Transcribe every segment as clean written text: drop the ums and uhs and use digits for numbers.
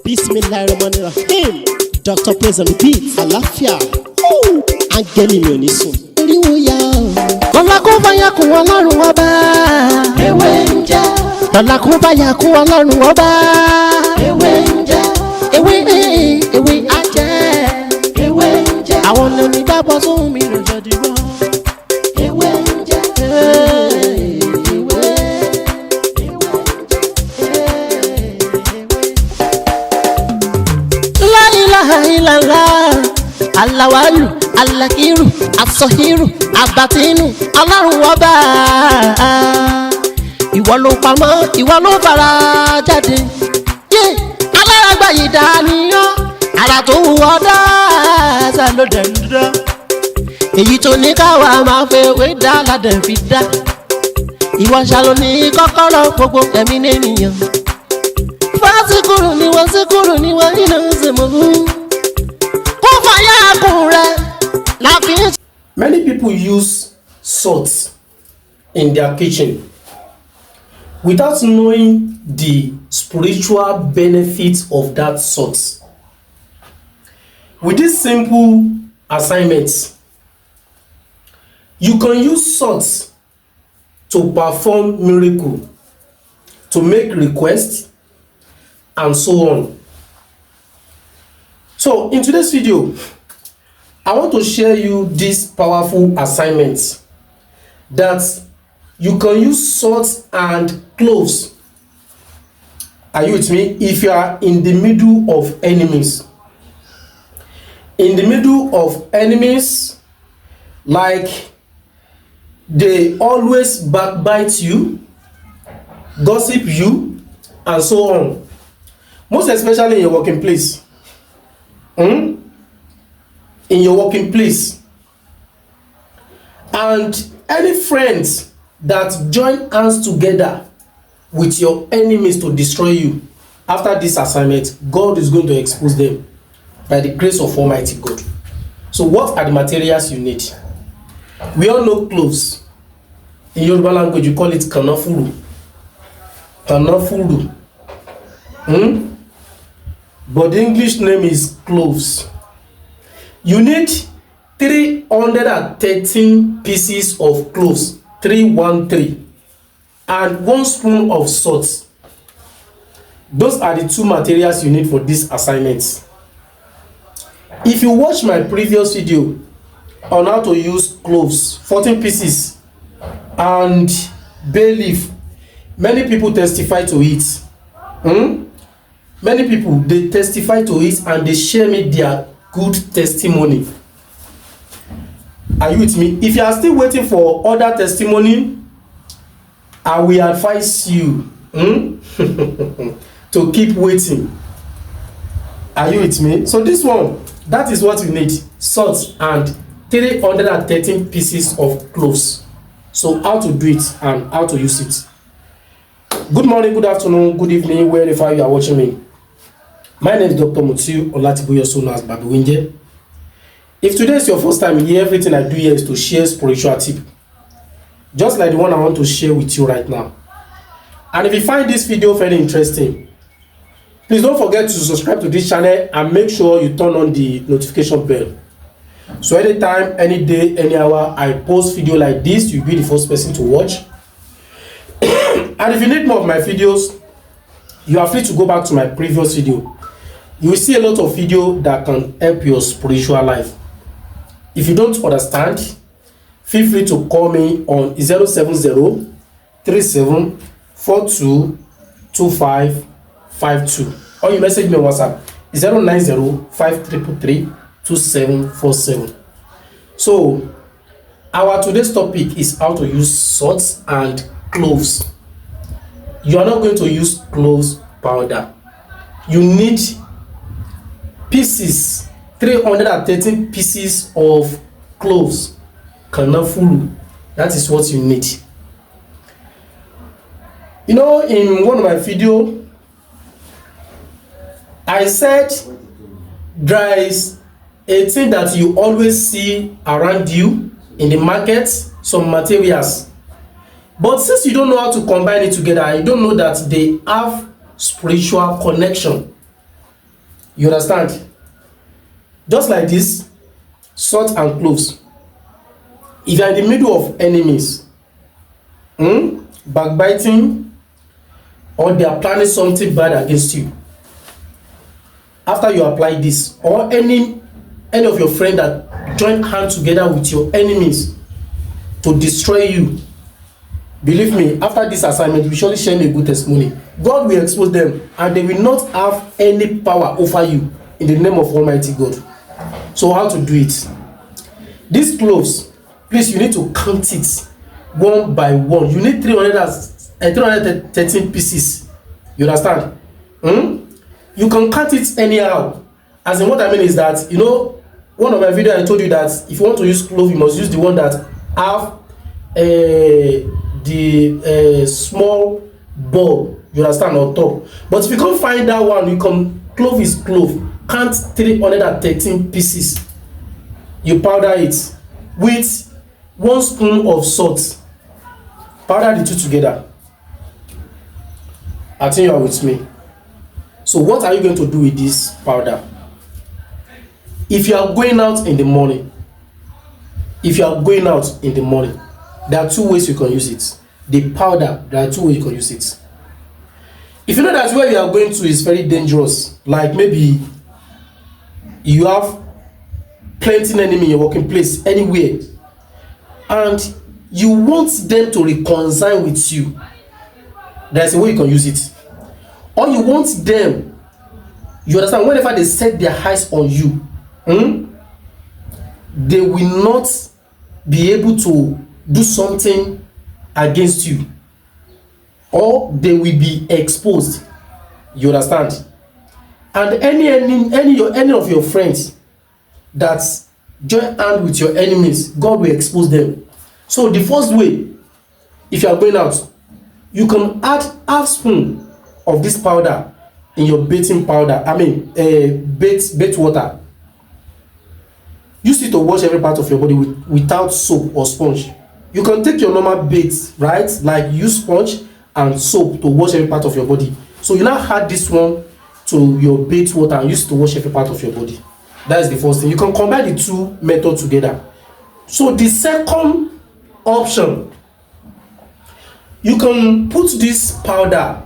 Bismillahirrahmanirrahim. Dr. Praise and Repeat. Àlàáfíà. Áńgẹ́lì mi ò ní sùn. Oríwo ya o. Lọ́la kó bá yà kún Ọlọ́run ọba. Ewé ń jẹ́. Lọ́la kó bá yà kún Ọlọ́run ọba. Ewé ń jẹ́. Ewé á jẹ́. Ewé ń jẹ́. Àwọn ọ̀nà ìdábọ̀ sóhun mi ló jọ dìbò. Ewé ń jẹ́. Alawalu, alakiru, asọhiru, abatinu, Ọlọ́run ọba. Ìwọ ló pamọ́, ìwọ ló fara jáde. Alárágbá yìí dániyàn, ara tó wù ọ́ dáadáa ló dẹ̀ ń dán. Èyí tó ní káwa máa fẹ́ wé dá ládẹ̀ fi dá. Ìwọ ṣàlò ní kọ́kọ́rọ́ gbogbo ẹ̀mí nìyẹn. Fásikúrú ni wọ́n nínú ìsìnkú. Many people use salt in their kitchen without knowing the spiritual benefits of that salt. With this simple assignment, you can use salt to perform miracle, to make requests, and so on. So in today's video, I want to share you this powerful assignment that you can use salt and cloves. Are you with me? If you are in the middle of enemies. In the middle of enemies, like they always backbite you, gossip you, and so on. Most especially in your working place. In your working place. And any friends that join hands together with your enemies to destroy you, after this assignment, God is going to expose them by the grace of Almighty God. So what are the materials you need? We all know cloves. In Yoruba language, you call it kanafuru. Kanafuru. But the English name is cloves. You need 313 pieces of cloves, 313, and 1 spoon of salt. Those are the two materials you need for this assignment. If you watch my previous video on how to use cloves, 14 pieces, and bay leaf, many people testify to it. Many people, they testify to it and they share me their good testimony. Are you with me? If you are still waiting for other testimony, I will advise you to keep waiting. Are you with me? So this one, that is what you need: salt and 313 pieces of cloves. So how to do it and how to use it. Good morning, good afternoon, good evening, wherever you are watching me. My name is Dr. Mutiu Olatiboye, also known as Babi Winje. If today is your first time here, everything I do here is to share spiritual tip, just like the one I want to share with you right now. And if you find this video very interesting, please don't forget to subscribe to this channel and make sure you turn on the notification bell. So anytime, any day, any hour I post video like this, you'll be the first person to watch. And if you need more of my videos, you are free to go back to my previous video. You will see a lot of video that can help your spiritual life. If you don't understand, feel free to call me on 070-3742-2552, or you message me on WhatsApp 090-5333-2747. So our today's topic is how to use salt and cloves. You are not going to use cloves powder. You need pieces, 313 pieces of cloves, kanafuru. That is what you need. You know, in one of my videos, I said there is a thing that you always see around you in the market, some materials. But since you don't know how to combine it together, you don't know that they have spiritual connection. You understand? Just like this, salt and cloves. If you are in the middle of enemies, backbiting, or they are planning something bad against you, after you apply this, or any of your friends that join hands together with your enemies to destroy you, believe me, after this assignment, you surely share me a good testimony. God will expose them, and they will not have any power over you in the name of Almighty God. So how to do it? These cloves, please, you need to count it one by one. You need 313 pieces. You understand? You can cut it anyhow. As in, what I mean is that, you know, one of my videos I told you that if you want to use clove, you must use the one that have the small ball, you understand, on top. But if you can't find that one, you can, clove is clove. Count 313 pieces. You powder it with 1 spoon of salt. Powder the two together. I think you are with me. So what are you going to do with this powder? If you are going out in the morning, there are 2 ways you can use it. The powder, there are 2 ways you can use it. If you know that where you are going to is very dangerous, like maybe you have plenty enemy in your working place, anywhere, and you want them to reconcile with you, there's a way you can use it. Or you want them, you understand, whenever they set their eyes on you, they will not be able to do something against you, or they will be exposed. You understand? And any of your friends that join hand with your enemies, God will expose them. So the first way, if you are going out, you can add half spoon of this powder in your bathing powder, bath water. Use it to wash every part of your body without soap or sponge. You can take your normal bath, right? Like use sponge and soap to wash every part of your body. So you now add this one to your bath water and use it to wash every part of your body. That is the first thing. You can combine the 2 methods together. So the second option, you can put this powder,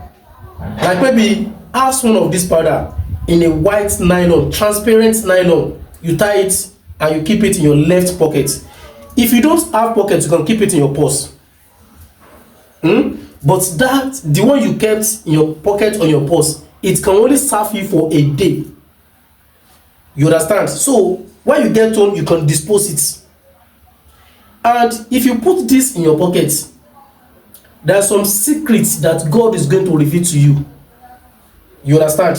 like maybe half spoon of this powder, in a white nylon, transparent nylon. You tie it and you keep it in your left pocket. If you don't have pockets, you can keep it in your purse. But the one you kept in your pocket or your purse, it can only serve you for a day. You understand? So when you get home, you can dispose it. And if you put this in your pocket, there are some secrets that God is going to reveal to you. You understand?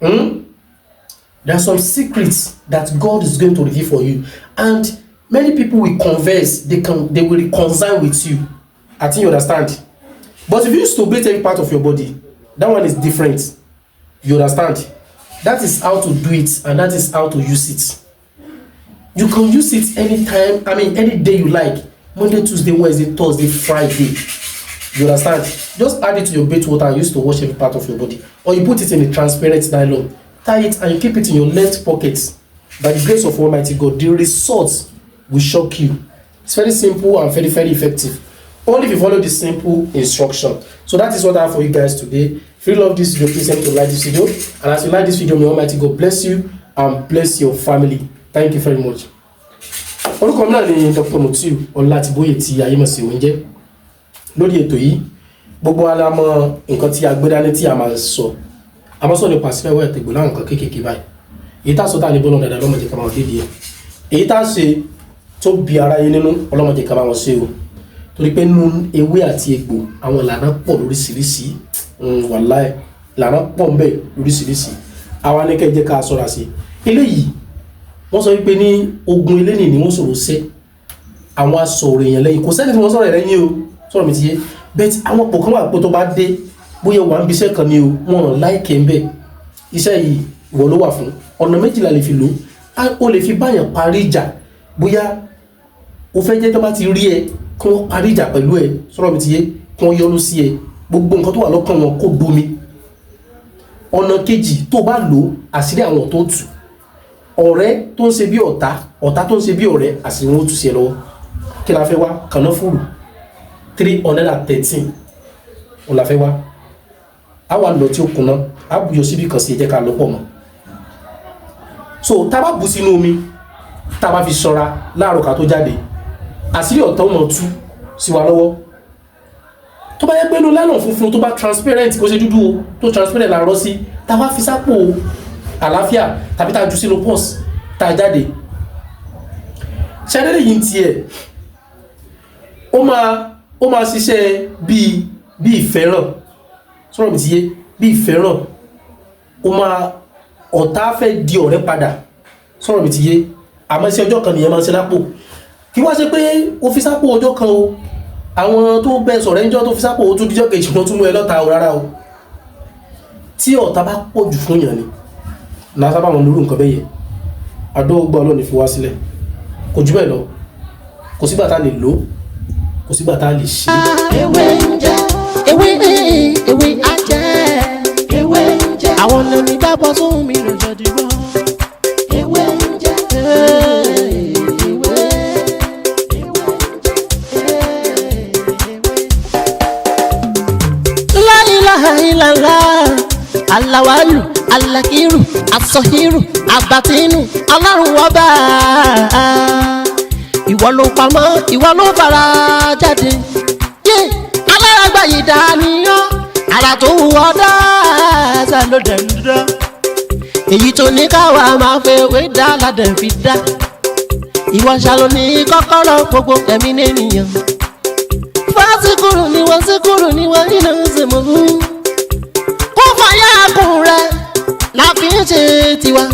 There are some secrets that God is going to reveal for you, and many people will converse. They will reconcile with you. I think you understand. But if you used to bathe every part of your body, that one is different. You understand? That is how to do it, and that is how to use it. You can use it anytime, any day you like. Monday, Tuesday, Wednesday, Thursday, Friday. You understand? Just add it to your bath water and use it to wash every part of your body. Or you put it in a transparent nylon, tie it and you keep it in your left pocket. By the grace of Almighty God, the results will shock you. It's very simple and very, very effective. Only if you follow this simple instruction. So that is what I have for you guys today. If you love this video, please help to like this video. And as you like this video, may Almighty God bless you and bless your family. Thank you very much. Orúkọ mi náà ni Dr. Mutiu Ọlátíbóyè tí ayé mọ̀ sí oúnjẹ. Lórí ètò yìí, gbogbo wa la mọ̀ nǹkan tí a gbé dání tí a máa sọ. A máa sọ nípa àṣírí ẹ̀tẹ̀gbò láwọn nǹkan kéékèèké báyìí. Èyí tá a sọ tá a lè bọ́ lọ́dọ̀ dáadáa lọ́mọdé ká máa dé díẹ̀. Èyí tá a ṣe tó bí ara yín nínú ọlọ́mọdé ká máa wọ́n ṣe o. Torí pé nínú ewé àti egbò àwọn ìlànà pọ̀ lóríṣiríṣi. Wàláhì ìlànà pọ̀ ń bẹ lóríṣiríṣi. Àwa ní kẹ́ jẹ́ ká ṣọ́ra sí. Eléyìí wọ́n sọ wípé ní ogun eléni ni wọ́n sọ̀rọ̀ ṣe àwọn asọ̀rọ̀ èèyàn lẹ́yìn kò sẹ́ni tí wọ́n sọ̀rọ̀ lẹ́yìn o sọ̀rọ̀ mi ti yé bẹ́ẹ̀ àwọn pọ̀ kan wà pé tó bá dé bóyá wà ń bí iṣẹ́ kan ni o wọ́n láìkẹ́ ń bẹ̀ iṣẹ́ yìí ìwọ ló wà fún ọ̀nà méjìlá lè fi lò ó lè fi báyàn parí ìjà bóyá o fẹ́ jẹ́ tó bá ti rí ẹ kí wọ́n parí ìjà pẹ̀lú ẹ sọ̀rọ̀ mi ti yé kí wọ́n yọ́nú sí ẹ gbogbo nǹkan tó wà lọ́kàn wọn kó domi ọ̀nà kejì tó bá lò àṣírí àwọn tó tú ọ̀rẹ́ tó ń ṣe bí ọ̀tá tó ń ṣe bí ọ̀rẹ́ àṣírí wọn ó tú sí ẹ lọ́wọ́ kí la fẹ́ wá kànáfùrù 313 òun la fẹ́ wá a wà lọ tí ó kùnà a bùyọ síbi kan sí ẹ jẹ́ ká lọ́pọ̀ mọ́ so tá bá bù sínú omi tá bá fi ṣọ́ra láàárọ̀ ká tó jáde àṣírí ọ̀tá ó mọ̀ tú sí wa lọ́wọ́ tó bá yẹ pé inú lánà funfun tó bá transparent kó ṣe dúdú o tó transparent láàárọ̀ sí tá bá fi sápò àlàáfíà tàbí tá jù sínú pọ́s tá jáde ṣẹ́dẹ́lẹ̀ yìí ti ẹ̀ ó máa ṣiṣẹ́ bí ìfẹ́ràn sọ́rọ̀ mi ti yé bí ìfẹ́ràn ó máa ọ̀tá fẹ́ di ọ̀rẹ́ padà sọ́rọ̀ mi ti yé àmọ́ sí ọjọ́ kan nìyẹn máa ń ṣe lápò kí wá ṣe pé ó fi sápò ọjọ́ kan o àwọn tó bẹ sọ̀rọ̀ ẹjọ́ tó fi sápò ó tún díjọ́ kejì wọn tún mú ẹ lọ́ta o rárá o tí ọ̀tá bá pọ̀ jù fún yàn ni náà sábà wọn lórí nǹkan bẹ́yẹ àdógbà ọlọ́ni fi wá sílẹ̀ kò jù bẹ́ẹ̀ lọ kò sígbà tá lè lò kò sígbà tá lè ṣe. ewé ń jẹ ewé ajẹ ewé ń jẹ àwọn lèmi gbàgbọ́ sóhun mi lọ́jọ́ dìbò ewé ń jẹ la ilaha illallah alawalu alakiru asọhiru abatinu Ọlọ́run ọba ìwọ ló pamọ́ ìwọ ló fara jáde yé alárágbá yìí dàníyàn ara tó wù ọ́ dáadáa ló dẹ̀ ń dá èyí tó ní káwa máa fẹ́ wé dá ládẹ̀ fi dá ìwọ ṣàlò ní kọ́kọ́rọ́ gbogbo ẹ̀mí nìyẹn fásikúrú ni wọ́n nínú ìsìnkú kó fàyà kùn rẹ̀ láfi ń ṣe tiwa.